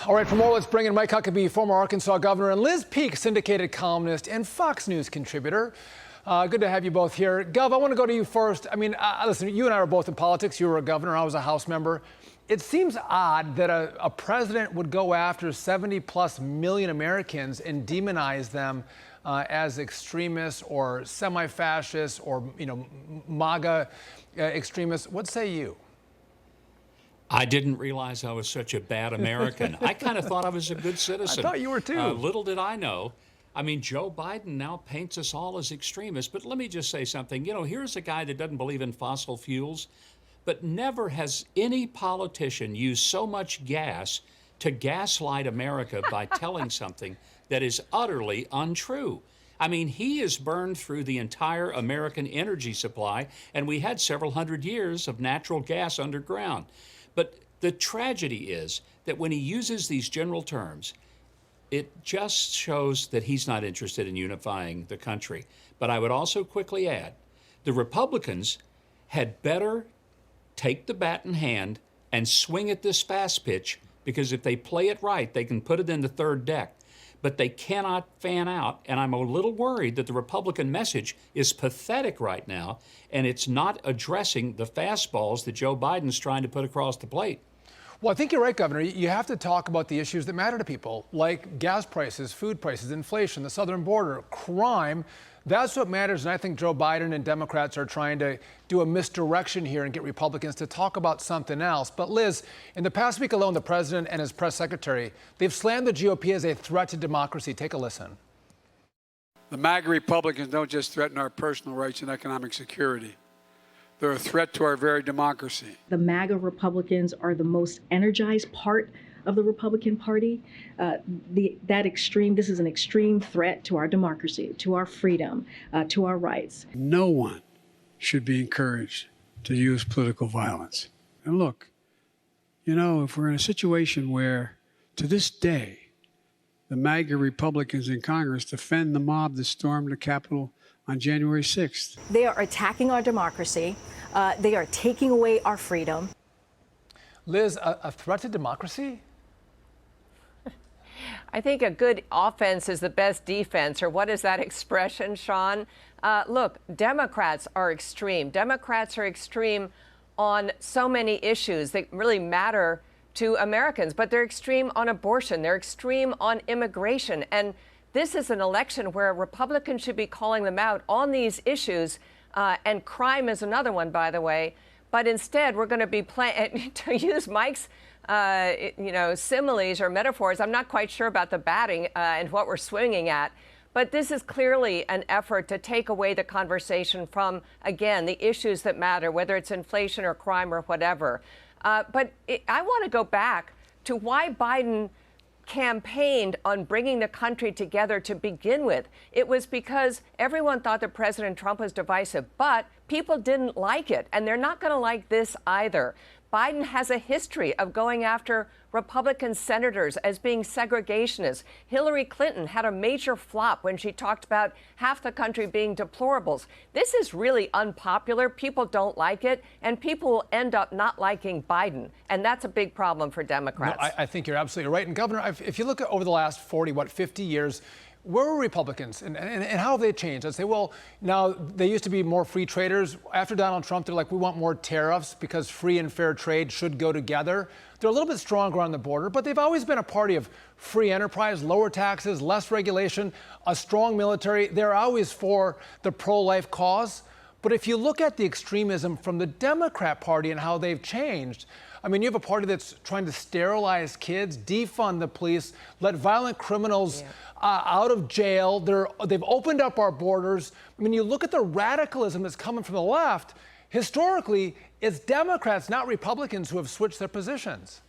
All right, for more, let's bring in Mike Huckabee, former Arkansas governor, and Liz Peek, syndicated columnist and Fox News contributor. Good to have you both here. Gov, I want to go to you first. I mean, listen, you and I are both in politics. You were a governor. I was a House member. It seems odd that a president would go after 70+ million Americans and demonize them as extremists or semi-fascists or, MAGA extremists. What say you? I didn't realize I was such a bad American. I kind of thought I was a good citizen. I thought you were too. Little did I know. I mean, Joe Biden now paints us all as extremists. But let me just say something. Here's a guy that doesn't believe in fossil fuels, but never has any politician used so much gas to gaslight America by telling something that is utterly untrue. I mean, he has burned through the entire American energy supply, and we had several hundred years of natural gas underground. But the tragedy is that when he uses these general terms, it just shows that he's not interested in unifying the country. But I would also quickly add, the Republicans had better take the bat in hand and swing at this fast pitch, because if they play it right, they can put it in the third deck. But they cannot fan out, and I'm a little worried that the Republican message is pathetic right now, and it's not addressing the fastballs that Joe Biden's trying to put across the plate. Well, I think you're right, Governor. You have to talk about the issues that matter to people, like gas prices, food prices, inflation, the southern border, crime. That's what matters, and I think Joe Biden and Democrats are trying to do a misdirection here and get Republicans to talk about something else. But Liz, in the past week alone, the president and his press secretary, they've slammed the GOP as a threat to democracy. Take a listen. The MAGA Republicans don't just threaten our personal rights and economic security. They're a threat to our very democracy. The MAGA Republicans are the most energized part of the Republican Party. This is an extreme threat to our democracy, to our freedom, to our rights. No one should be encouraged to use political violence. And look, if we're in a situation where, to this day, the MAGA Republicans in Congress defend the mob that stormed the Capitol on January 6th. They are attacking our democracy. They are taking away our freedom. Liz, a threat to democracy? I think a good offense is the best defense, or what is that expression, Sean? Look, Democrats are extreme. Democrats are extreme on so many issues that really matter to Americans, but they're extreme on abortion. They're extreme on immigration. And this is an election where Republicans should be calling them out on these issues, and crime is another one, by the way. But instead, we're going to be playing, to use Mike's similes or metaphors. I'm not quite sure about the batting and what we're swinging at, but this is clearly an effort to take away the conversation from, again, the issues that matter, whether it's inflation or crime or whatever. I want to go back to why Biden campaigned on bringing the country together to begin with. It was because everyone thought that President Trump was divisive, but people didn't like it, and they're not going to like this either. Biden has a history of going after Republican senators as being segregationists. Hillary Clinton had a major flop when she talked about half the country being deplorables. This is really unpopular. People don't like it, and people will end up not liking Biden. And that's a big problem for Democrats. No, I think you're absolutely right. And Governor, if you look at over the last 50 years, where were Republicans and how have they changed? I'd say, well, now they used to be more free traders. After Donald Trump, they're like, we want more tariffs because free and fair trade should go together. They're a little bit stronger on the border, but they've always been a party of free enterprise, lower taxes, less regulation, a strong military. They're always for the pro-life cause. But if you look at the extremism from the Democrat Party and how they've changed, I mean, you have a party that's trying to sterilize kids, defund the police, let violent criminals out of jail. They've opened up our borders. I mean, you look at the radicalism that's coming from the left. Historically, it's Democrats, not Republicans, who have switched their positions.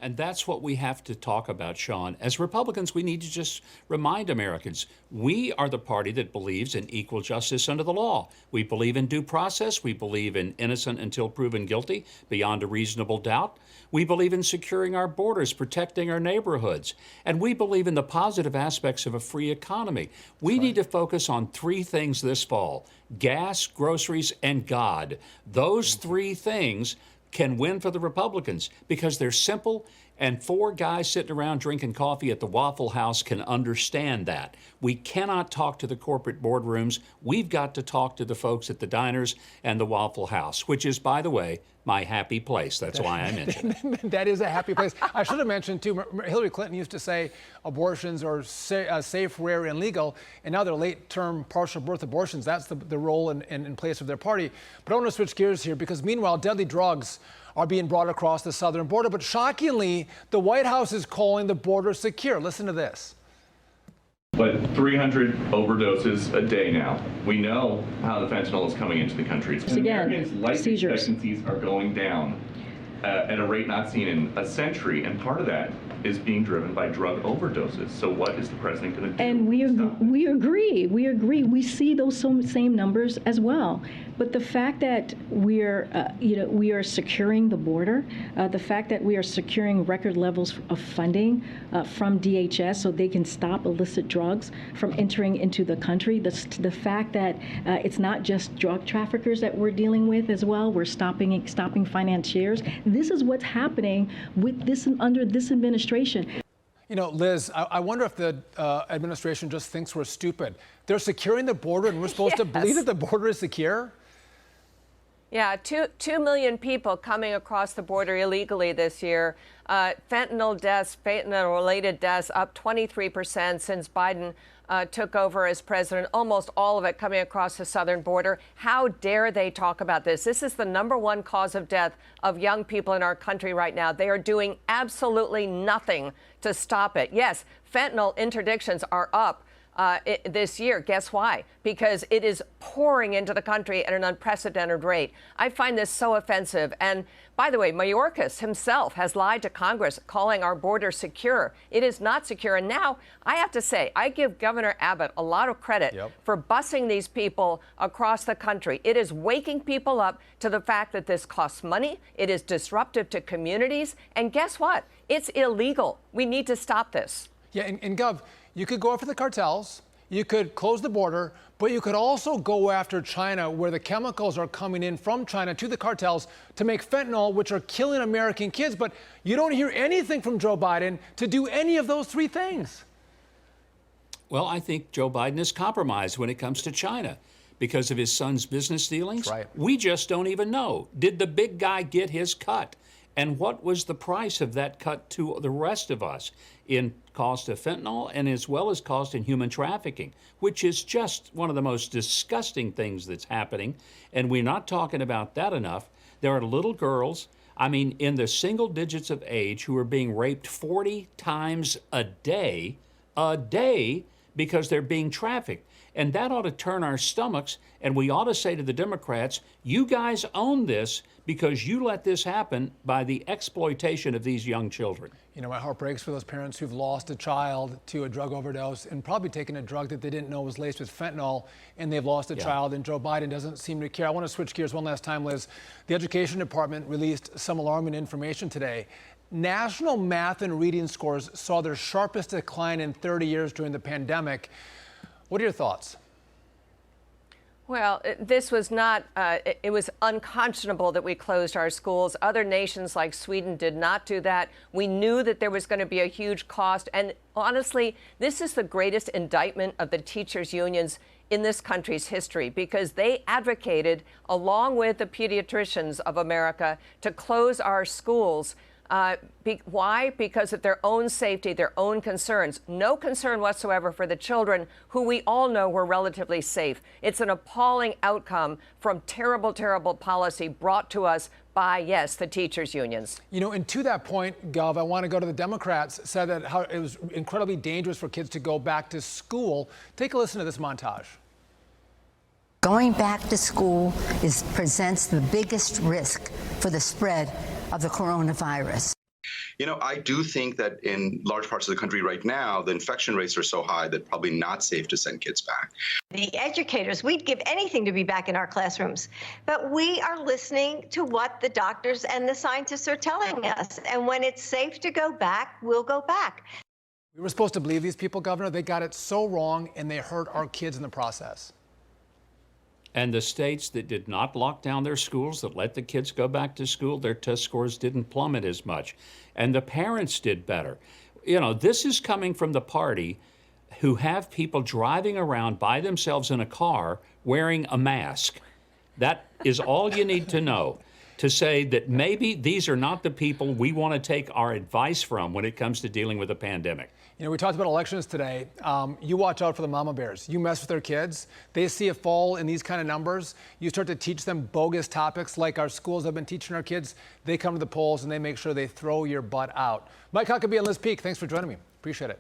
And that's what we have to talk about, Sean. As Republicans, we need to just remind Americans, we are the party that believes in equal justice under the law. We believe in due process. We believe in innocent until proven guilty, beyond a reasonable doubt. We believe in securing our borders, protecting our neighborhoods. And we believe in the positive aspects of a free economy. We need to focus on three things this fall: gas, groceries, and God. Those three things can win for the Republicans because they're simple And 4 guys sitting around drinking coffee at the Waffle House can understand that. We cannot talk to the corporate boardrooms. We've got to talk to the folks at the diners and the Waffle House, which is, by the way, my happy place. That's why I mentioned it. That is a happy place. I should have mentioned, too, Hillary Clinton used to say abortions are safe, rare, and legal, and now they're late-term partial birth abortions. That's the role and place of their party. But I want to switch gears here because, meanwhile, deadly drugs are being brought across the southern border. But shockingly, the White House is calling the border secure. Listen to this. But 300 overdoses a day now. We know how the fentanyl is coming into the country. Americans' life expectancies are going down at a rate not seen in a century, and part of that is being driven by drug overdoses. So what is the president going to do? And we agree. We see those same numbers as well. But the fact that we are securing the border, the fact that we are securing record levels of funding from DHS so they can stop illicit drugs from entering into the country, the fact that it's not just drug traffickers that we're dealing with as well, we're stopping financiers. This is what's happening with this under this administration. You know, Liz, I wonder if the administration just thinks we're stupid. They're securing the border, and we're supposed to believe that the border is secure? Yeah, 2 million people coming across the border illegally this year. Fentanyl-related deaths up 23% since Biden took over as president, almost all of it coming across the southern border. How dare they talk about this? This is the #1 cause of death of young people in our country right now. They are doing absolutely nothing to stop it. Yes, fentanyl interdictions are up this year. Guess why? Because it is pouring into the country at an unprecedented rate. I find this so offensive. And by the way, Mayorkas himself has lied to Congress, calling our border secure. It is not secure. And now I have to say, I give Governor Abbott a lot of credit for busing these people across the country. It is waking people up to the fact that this costs money. It is disruptive to communities. And guess what? It's illegal. We need to stop this. Yeah, and Gov, you could go after the cartels, you could close the border, but you could also go after China, where the chemicals are coming in from China to the cartels to make fentanyl, which are killing American kids. But you don't hear anything from Joe Biden to do any of those 3 things. Well, I think Joe Biden is compromised when it comes to China because of his son's business dealings. Right. We just don't even know. Did the big guy get his cut? And what was the price of that cut to the rest of us in cost of fentanyl and as well as cost in human trafficking, which is just one of the most disgusting things that's happening. And we're not talking about that enough. There are little girls, I mean, in the single digits of age who are being raped 40 times a day, because they're being trafficked. And that ought to turn our stomachs, and we ought to say to the Democrats, you guys own this because you let this happen by the exploitation of these young children. You know, my heart breaks for those parents who've lost a child to a drug overdose and probably taken a drug that they didn't know was laced with fentanyl, and they've lost a child, and Joe Biden doesn't seem to care. I want to switch gears one last time, Liz. The Education Department released some alarming information today. National math and reading scores saw their sharpest decline in 30 years during the pandemic. What are your thoughts? Well, this was not, it was unconscionable that we closed our schools. Other nations like Sweden did not do that. We knew that there was going to be a huge cost. And honestly, this is the greatest indictment of the teachers' unions in this country's history, because they advocated, along with the pediatricians of America, to close our schools. Why? Because of their own safety, their own concerns. No concern whatsoever for the children, who we all know were relatively safe. It's an appalling outcome from terrible, terrible policy brought to us by, yes, the teachers' unions. You know, and to that point, Gov, I want to go to the Democrats, said that how it was incredibly dangerous for kids to go back to school. Take a listen to this montage. Going back to school presents the biggest risk for the spread of the coronavirus. You know, I do think that in large parts of the country right now, the infection rates are so high that probably not safe to send kids back. The educators, we'd give anything to be back in our classrooms, but we are listening to what the doctors and the scientists are telling us. And when it's safe to go back, we'll go back. We were supposed to believe these people, Governor. They got it so wrong, and they hurt our kids in the process. And the states that did not lock down their schools, that let the kids go back to school, their test scores didn't plummet as much. And the parents did better. You know, this is coming from the party who have people driving around by themselves in a car wearing a mask. That is all you need to know to say that maybe these are not the people we want to take our advice from when it comes to dealing with a pandemic. You know, we talked about elections today. You watch out for the mama bears. You mess with their kids. They see a fall in these kind of numbers. You start to teach them bogus topics like our schools have been teaching our kids. They come to the polls and they make sure they throw your butt out. Mike Huckabee and Liz Peek, thanks for joining me. Appreciate it.